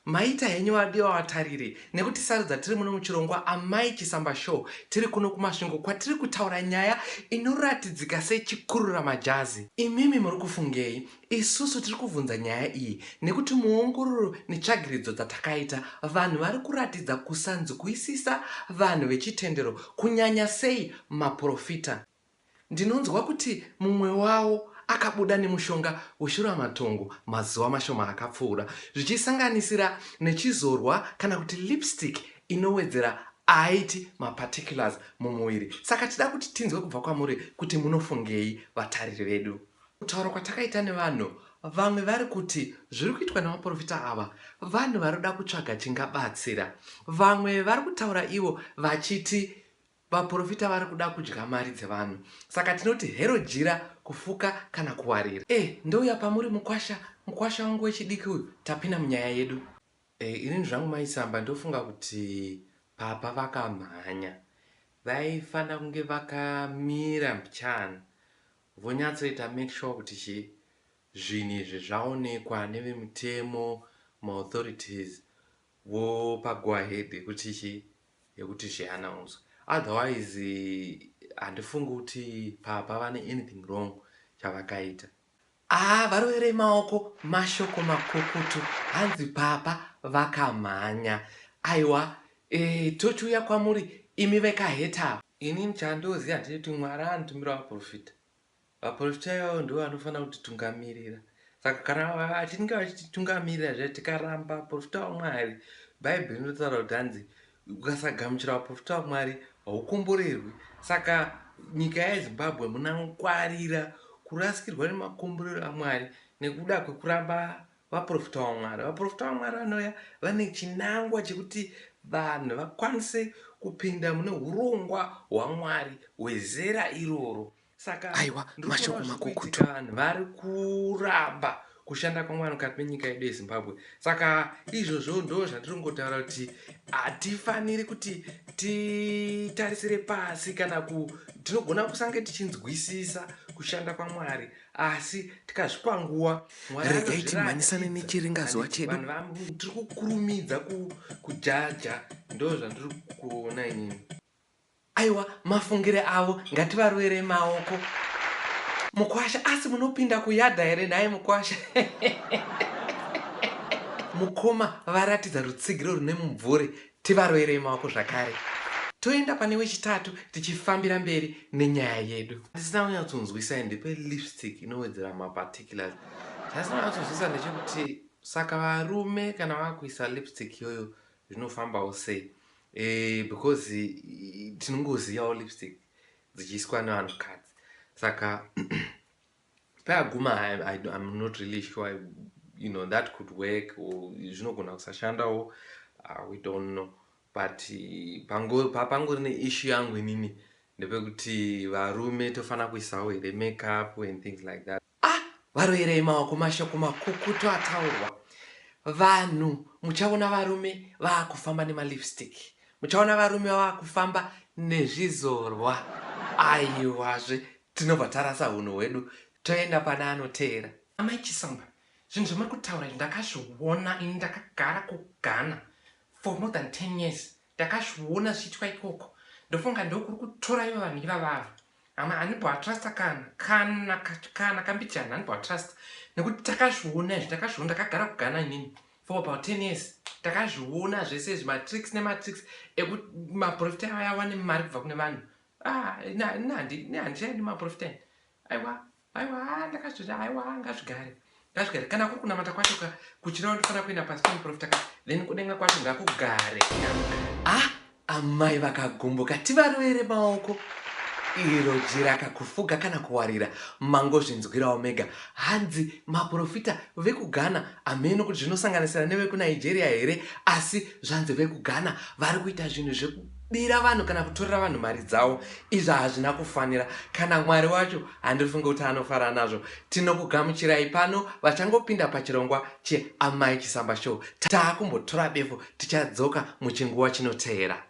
maita henyu vadiwa vatariri nekuti sarudza tiri muno muchirongwa Amai Chisamba Show. Tiri kuno kumasvingo kwatiri kutaura nyaya inoratidzika sechikurura majazi. Imimi muri kufungei? Isusu tiri kubvunza nyaya iyi nekuti muongororo netsvagiridzo dzatakaita vanhu vari kuratidza kusanzwisisa vanhu vechitendero kunyanya sei maprofita. Ndinonzwa kuti mumwe wavo akabuda nemushonga weshuramatongo mazuva mashoma akapfuura, zvichisanganisira nechizorwa kana kuti lipstick inowedzera aiti maparticulars mumuviri. Saka tida kuti tinzwe kubva kwamuri kuti munofungei vatariri vedu. Kutaura kwatakaita nevanhu, vamwe vari kuti zviri kuitwa namaprofita ava vanhu vari kuda kutsvaga chingabatsira. Vamwe vari kutaura ivo vachiti vaprofita vari kuda kudya mari dzevanhu. Saka tinoti hero jira kufuka kana kuwarira. Ndouya pamuri mukwasha wangu wechidiki uyu, tapinda munyaya yedu. Inini zvangu maisamba ndofunga kuti papa vakamhanya. Vaifana kunge vakamira mbichana vonyatsoita make sure kuti zvinhu izvi zvaonekwa nevemutemo maauthorities vopa go ahead yekuti zvianaunswe. Otherwise handifungi kuti papa vane anything wrong chavakaita. Varovere maoko mashoko makukutu, hanzi papa vakamhanya. Aiwa, tochiuya kwamuri imi vekaheta. Inini chandoziva ndechekuti Mwari anotumira vaprofita. Vaprofita ivavo ndivo vanofanira kutitungamirira. Saka kana vachinge vachititungamirira zvatikaramba vaprofita vaMwari, Bhaibheri rinotaura kuti hanzi ukasagamuchira vaprofita vaMwari haukomborerwi. Saka nyika yeZimbabwe muna ngwarira kurasikirwa nemakomborero aMwari nekuda kwekuramba vaprofita vaMwari. Vaprofita vaMwari vanouya vane chinangwa chekuti vanhu vakwanise kupinda mune urongwa hwaMwari hwezera iroro. Saka aiwa, mashoko makukutu, vanhu vari kuramba kushanda kwaMwari mukati menyika yedu yeZimbabwe. Saka izvozvo ndo zvandiri kungotaura kuti hatifaniri kuti titarisire pasi kana tinogona kusange tichinzwisisa kushanda kwaMwari, asi tikazvipa nguva regai timhanyisane nechiringazuva chedu. Tiri kukurumidza kujaja, ndo zvandiri kuona inini. Aiwa, mafungire avo ngativarovere maoko. Mukwasha, asi munopinda kuyadha here naye mukwasha? Mukoma varatidza rutsigiro rune mumvuri, tivarovere maoko zvakare. Toenda pane wechitatu tichifambira mberi nenyaya yedu. Ndisina kunyatsonzwisa ndepe lipstick inowedzera maparticulars. Ndasina kunyatsonzwisa ndechekuti saka varume kana vakuisa lipstick iyoyo zvinofambawo sei? Because tinongozivawo lipstick dzichiiswa nevanhukadzi. Saka paguma I'm not really sure, that could work or zvinogona kusashandawo, we don't know. But pangori neissue yangu inini ndepekuti varume tofana kuisawo here makeup and things like that. Varoverei maoko mashoko makukutu ataurwa. Vanhu muchaona varume vaakufamba nemalipstick, muchaona varume vaakufamba nezvizorwa. Aiwazve, tinobva tarasa unhu hwedu, toenda pane anoteera. Amai Chisamba, zvinhu zvamuri kutaura ndakazviona ini, ndakagara kuGhana for more than 10 years. Ndakazviona zvichitwa ikoko. Ndofunga ndokuri kutora ivo vanhu ivavava. Handibvatrasta kana kambijana, handibvatrasta nekuti takazviona izvi, ndakagara kuGhana inini for about 10 years. Takazviona zvese zvimatricks nematricks ekuti maprofita aya awane mari kubva kune vanhu. Handichaidi maprofita. Aiwa, ndakazviti aiwa, ngazvigare. Kana kuri kunamata kwacho kuchirawo ndofana kuenda pasi pemuprofita then kudenga kwacho ngakugare. Amai vakagumbuka, tivarovere maoko. Iro jira kakufuga kana kuwarira mangozvinzwirawo mega. Hanzi maprofita vekuGhana, hameno kuti zvinosanganisira nevekuNigeria here, asi zvanzi vekuGhana vari kuita zvinhu zvekubira vanhu kana kutorera vanhu mari dzavo. Izvi hazvina kufanira. Kana Mwari wacho handifunge kuti anofara nazvo. Tinokugamuchirai pano vachangopinda pachirongwa cheAmai Chisamba Show. Taakumbotora befu, tichadzoka muchinguva chinoteera.